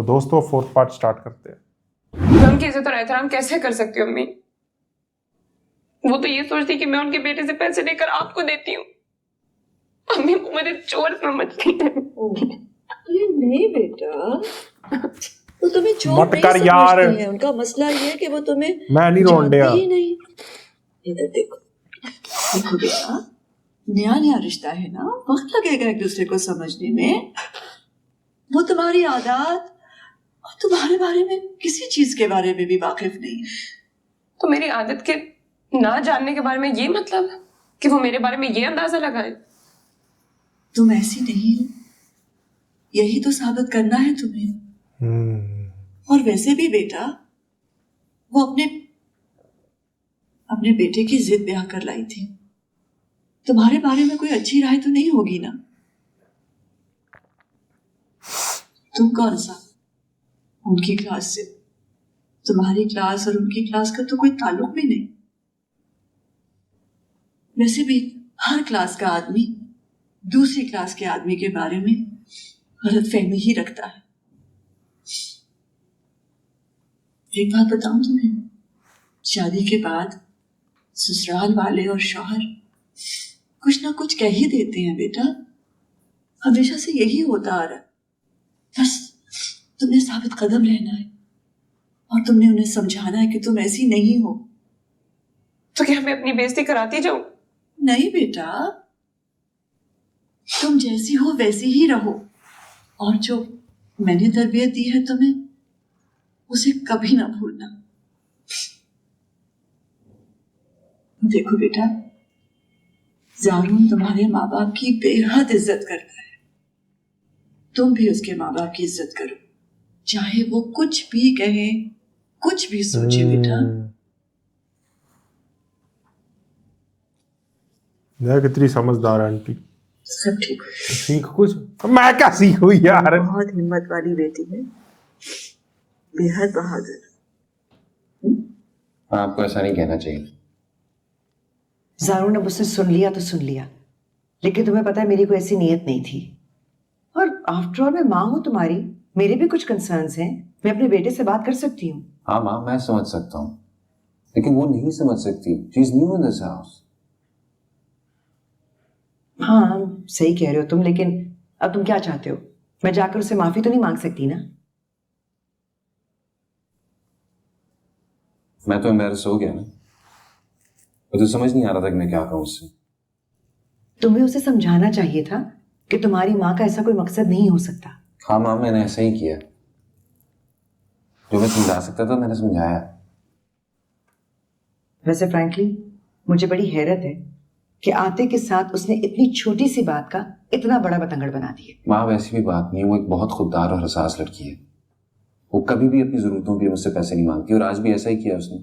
दोस्तों 4th part start करते हैं। मैं उनकी इज्जत और एहतराम कैसे कर सकती हूँ अम्मी? वो तो ये सोचती कि मैं उनके बेटे से पैसे लेकर आपको देती हूँ। अम्मी वो मुझे चोर समझती है। अरे नहीं बेटा, वो तुम्हें चोर मत नहीं कर यार। समझती है। उनका मसला ये है कि वो तुम्हें मैं नहीं रोन जानते दिया। ही नहीं। इधर देखो, देखो बेटा, नया नया रिश्ता है ना, वक्त लगेगा एक दूसरे को समझने में। वो तुम्हारी आदत और तुम्हारे बारे में किसी चीज के बारे में भी वाकिफ नहीं है। तो मेरी आदत के ना जानने के बारे में ये मतलब है कि वो मेरे बारे में ये अंदाजा लगाए? तुम ऐसी नहीं हो, यही तो साबित करना है तुम्हें। और वैसे भी बेटा, वो अपने बेटे की जिद ब्याह कर लाई थी। तुम्हारे बारे में कोई अच्छी राय तो नहीं होगी ना? तुम कौन सा उनकी क्लास से? तुम्हारी क्लास और उनकी क्लास का तो कोई ताल्लुक भी नहीं। वैसे भी हर क्लास का आदमी दूसरी क्लास के आदमी के बारे में गलतफहमी ही रखता है। एक बात बताऊं तुम्हें, शादी के बाद ससुराल वाले और शौहर कुछ ना कुछ कह ही देते हैं बेटा। हमेशा से यही होता आ रहा है। बस तुमने साबित कदम रहना है और तुमने उन्हें समझाना है कि तुम ऐसी नहीं हो। तो क्या मैं अपनी बेइज्जती कराती जाऊं? नहीं बेटा, तुम जैसी हो वैसी ही रहो, और जो मैंने तरबियत दी है तुम्हें, उसे कभी ना भूलना। देखो बेटा, ज़ारून तुम्हारे माँ बाप की बेहद इज्जत करता है। तुम भी उसके माँ बाप की इज्जत करो, चाहे वो कुछ भी कहे, कुछ भी सोचे बेटा। मैं कितनी समझदार है आंटी। सब ठीक हो। सीख कुछ। मैं क्या सीखूं यार। बहुत हिम्मत वाली बेटी है, बेहद बहादुर। आपको ऐसा नहीं कहना चाहिए। ज़ारून ने मुझसे सुन लिया तो सुन लिया, लेकिन तुम्हें पता है मेरी कोई ऐसी नीयत नहीं थी। और आफ्टर ऑल मैं माँ हूँ तुम्हारी, मेरे भी कुछ कंसर्न्स हैं। मैं अपने बेटे से बात कर सकती हूँ। हाँ माँ, मैं समझ सकता हूँ, लेकिन वो नहीं समझ सकती। She is new in this house. हाँ सही कह रहे हो तुम, लेकिन अब तुम क्या चाहते हो? मैं जाकर उससे माफी तो नहीं मांग सकती ना? मैं तो एम्बैरस हो गया ना, मुझे समझ नहीं आ रहा था कि मैं क्या कहूँ उससे। तुम्हें उसे समझाना चाहिए था कि तुम्हारी माँ का ऐसा कोई मकसद नहीं हो सकता। हाँ माँ, मैंने ऐसा ही किया, जो मैं समझा सकता था मैंने समझाया। वैसे फ्रैंकली मुझे बड़ी हैरत है कि आते के साथ उसने इतनी छोटी सी बात का इतना बड़ा बतंगड़ बना दिया। माँ वैसी भी बात नहीं है, वो एक बहुत खुददार और हसास लड़की है। वो कभी भी अपनी जरूरतों के लिए मुझसे पैसे नहीं मांगती, और आज भी ऐसा ही किया उसने।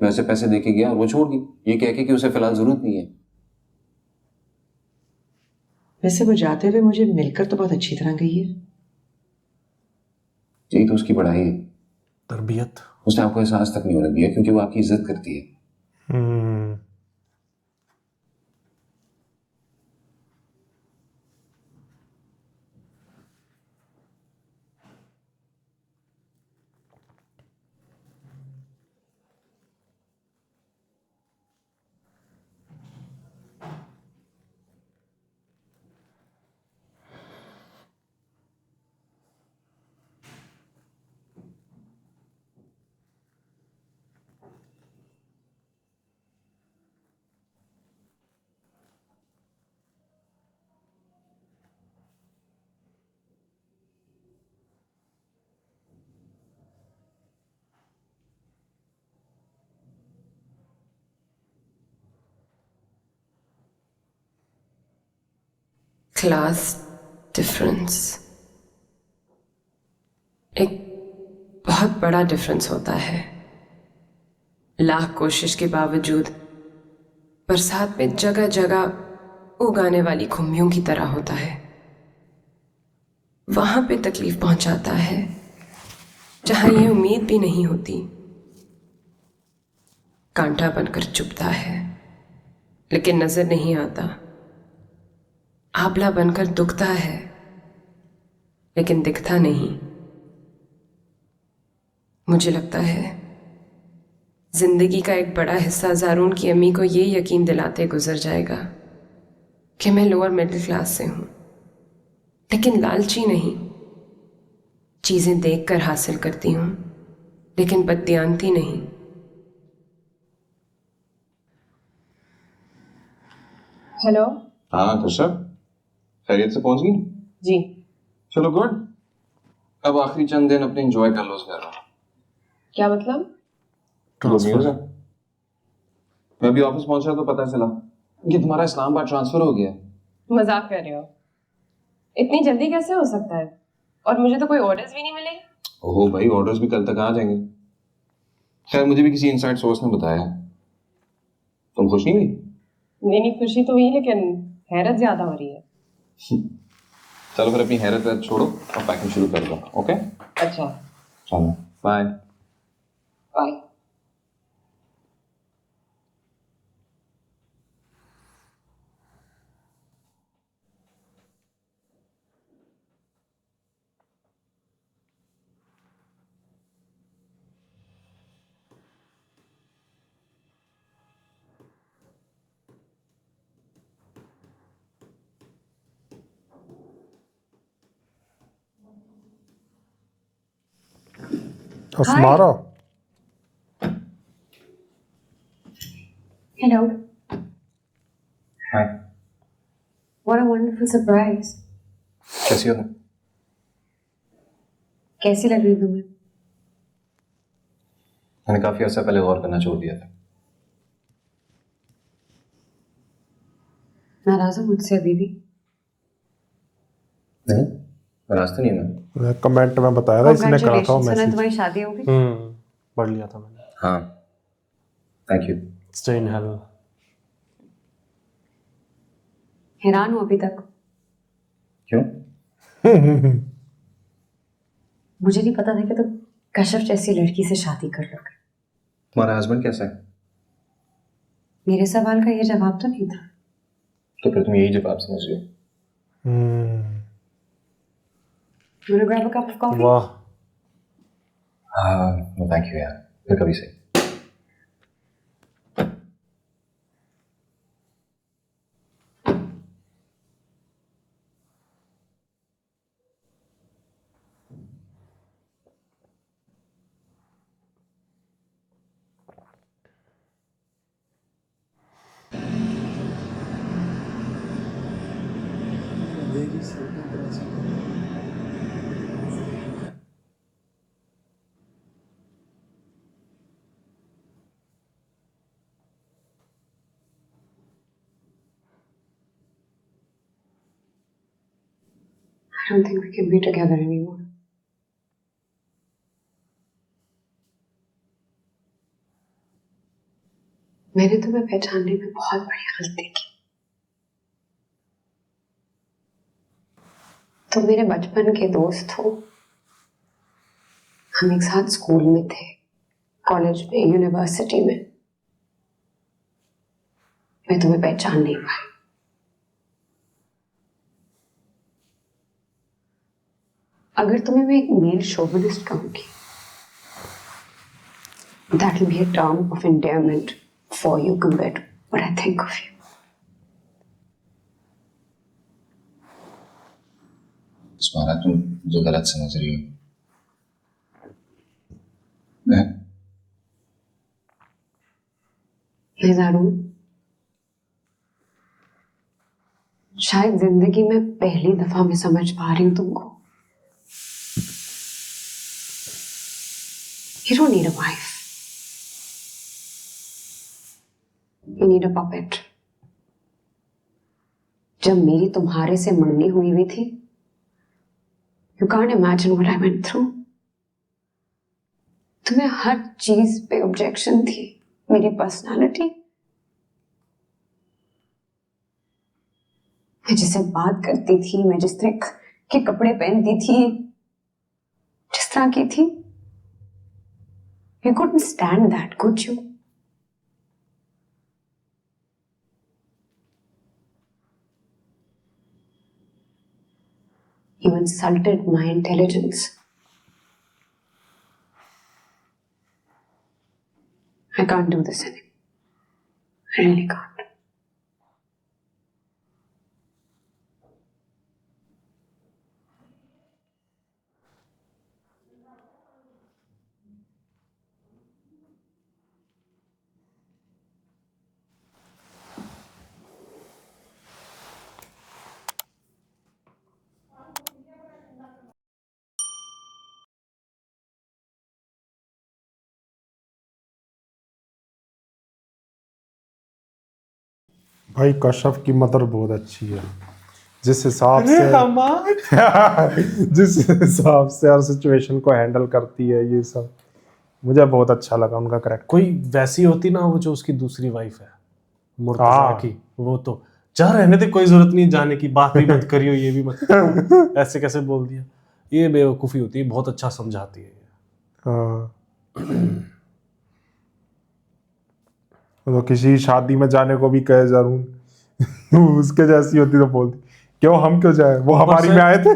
मैं उसे पैसे दे के गया और वो छोड़ दी, ये कह के कि उसे फिलहाल जरूरत नहीं है। वैसे वो जाते हुए मुझे मिलकर तो बहुत अच्छी तरह गई है। यही तो उसकी बड़ाई है, तरबियत। उसने आपको एहसास तक नहीं होने दिया, क्योंकि वो आपकी इज्जत करती है। क्लास डिफरेंस एक बहुत बड़ा डिफरेंस होता है। लाख कोशिश के बावजूद बरसात में जगह जगह उगाने वाली खुम्बियों की तरह होता है। वहां पे तकलीफ पहुंचाता है जहां ये उम्मीद भी नहीं होती। कांटा बनकर चुभता है लेकिन नजर नहीं आता। आंवला बनकर दुखता है लेकिन दिखता नहीं। मुझे लगता है जिंदगी का एक बड़ा हिस्सा ज़ारून की अम्मी को ये यकीन दिलाते गुजर जाएगा कि मैं लोअर मिडिल क्लास से हूं, लेकिन लालची नहीं। चीजें देखकर हासिल करती हूं, लेकिन बददियानती नहीं। हेलो। हाँ कृष्ण, खैरियत से पहुंच गई? जी। चलो गुड। अब आखिरी चंद दिन अपने एंजॉय कर लो उस घर में। क्या मतलब? गुड न्यूज़ है। मैं भी ऑफिस पहुंचा तो पता चला कि तुम्हारा इस्लामाबाद ट्रांसफर हो गया है। मजाक कर रहे हो? इतनी जल्दी कैसे हो सकता है? और मुझे तो कोई ऑर्डर्स भी नहीं मिले। ओहो भाई, ऑर्डर्स भी कल तक आ जाएंगे। खैर मुझे भी किसी इनसाइड सोर्स ने बताया है। तुम खुश नहीं हुई? मेरी खुशी तो हुई, लेकिन हैरत ज्यादा हो रही है। चलो फिर अपनी हैरत छोड़ो और पैकिंग शुरू कर दो। ओके अच्छा, चलो bye. Bye. Asmara, Hello. Hi, What a wonderful surprise. कैसी हो तुम? कैसी लग रही तुम्हें? मैंने काफी अर्सा पहले गौर करना छोड़ दिया था। नाराज हो मुझसे अभी भी? नहीं, नाराज तो नहीं मैं। कमेंट में बताया था, इसने करा था वो मैसेज। तुम्हारी शादी होगी? पढ़ लिया था मैंने। हाँ, thank you. Stay in hell. हैरान हूँ अभी तक। क्यों? मुझे नहीं पता था कि तुम कश्यप जैसी लड़की से शादी कर लोगे। तुम्हारा हस्बैंड कैसा है? मेरे सवाल का ये जवाब तो नहीं था। तो फिर तुम यही जवाब समझ गए। Wanna grab a cup of coffee? वाह, हाँ, नो थैंक यू यार, फिर कभी सही। I don't think we can be together anymore. मैंने तुम्हें पहचानने में बहुत बड़ी गलती की। तुम मेरे बचपन के दोस्त हो। हम एक साथ स्कूल में थे, कॉलेज में, यूनिवर्सिटी में। मैं तुम्हें पहचान नहीं पाई। अगर तुम्हें मैं एक मेल शोविनिस्ट कहूंगी, that will be a term of endearment for you compared to what I think of you. उस्माना, तुम जो गलत समझ रही हो। मैं ज़ारून, शायद जिंदगी में पहली दफा मैं समझ पा रही हूं तुमको। You don't need a wife. You need a puppet. जब मेरी तुम्हारे से मंगनी हुई थी, you can't imagine what I went through. तुम्हें हर चीज पे ऑब्जेक्शन थी। मेरी पर्सनालिटी, मैं जिससे बात करती थी, मैं जिस तरह के कपड़े पहनती थी, जिस तरह की थी, you couldn't stand that, could you? You insulted my intelligence. can't do this anymore. I really can't. भाई कश्यप की मदर बहुत अच्छी है, जिस हिसाब से जिस हिसाब से हर सिचुएशन को हैंडल करती है, ये सब मुझे बहुत अच्छा लगा उनका करेक्टर। कोई वैसी होती ना, वो जो उसकी दूसरी वाइफ है मुर्तजा हाँ। की, वो तो जा रहने दे, कोई जरूरत नहीं जाने की, बात भी मत करियो, ये भी मत करियो। ऐसे कैसे बोल दिया, ये बेवकूफ़ी होती है, बहुत अच्छा समझाती है। हाँ। तो किसी शादी में जाने को भी कहे जरूर उसके जैसी होती तो बोलती क्यों, हम क्यों जाए, वो हमारी में आए थे।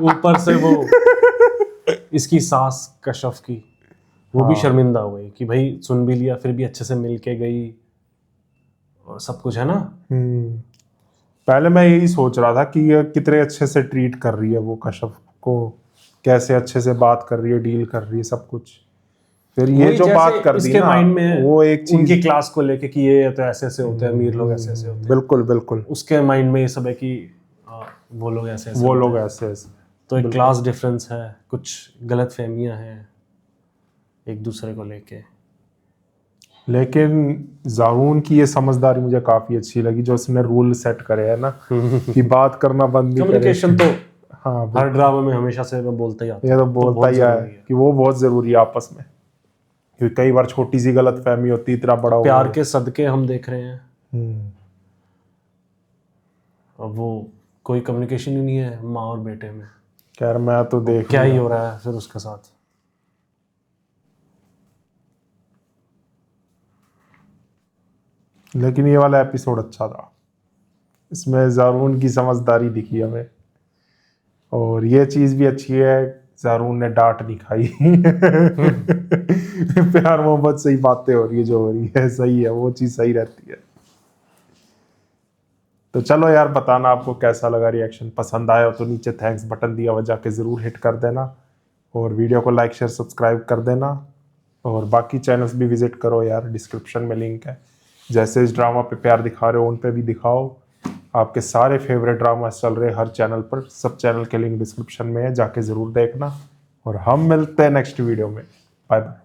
ऊपर से वो इसकी सास कश्यप की, वो भी शर्मिंदा हुई कि भाई सुन भी लिया, फिर भी अच्छे से मिल के गई और सब कुछ है ना। पहले मैं यही सोच रहा था कि ये कितने अच्छे से ट्रीट कर रही है वो कश्यप को, कैसे अच्छे से बात कर रही है, डील कर रही है सब कुछ। फिर ये वही जो जैसे बात कर दी इसके ना, माइंड में है, वो एक चीज उनकी क्लास को लेके कि ये तो ऐसे ऐसे होते हैं, अमीर लोग ऐसे ऐसे होते हैं, बिल्कुल बिल्कुल उसके माइंड में ये सब है कि वो लोग ऐसे ऐसे वो होते लोग हैं। ऐसे ऐसे। तो एक क्लास डिफरेंस है, कुछ गलत फहमियाँ हैं एक दूसरे को लेके। लेकिन जारून की ये समझदारी मुझे काफी अच्छी लगी, जो उसने रूल सेट करे है ना कि बात करना बंद नहीं करे। कम्युनिकेशन तो हाँ, हर ड्रामा में हमेशा से मैं बोलता ही आता ये तो हूँ, बोलता बहुत ही जरूरी है कि वो बहुत जरूरी है आपस में, क्योंकि कई बार छोटी सी गलत फहमी होती है, इतना बड़ा हो प्यार गया। के सदके हम देख रहे हैं, अब वो कोई कम्युनिकेशन ही नहीं है माँ और बेटे में, खैर मैं तो देख क्या ही लिया। हो रहा है फिर उसके साथ। लेकिन ये वाला एपिसोड अच्छा था, इसमें जारून की समझदारी दिखी हमें, और ये चीज भी अच्छी है, जारून ने डांट नहीं खाई। प्यार मोहब्बत से ही बातें हो रही है, जो हो रही है सही है, वो चीज सही रहती है। तो चलो यार, बताना आपको कैसा लगा रिएक्शन, पसंद आया हो तो नीचे थैंक्स बटन दिया हुआ जाके ज़रूर हिट कर देना, और वीडियो को लाइक शेयर सब्सक्राइब कर देना, और बाकी चैनल्स भी विजिट करो यार, डिस्क्रिप्शन में लिंक है। जैसे इस ड्रामा पे प्यार दिखा रहे हो उन पे भी दिखाओ, आपके सारे फेवरेट ड्रामास चल रहे हैं हर चैनल पर, सब चैनल के लिंक डिस्क्रिप्शन में है, जाके ज़रूर देखना। और हम मिलते हैं नेक्स्ट वीडियो में, बाय बाय।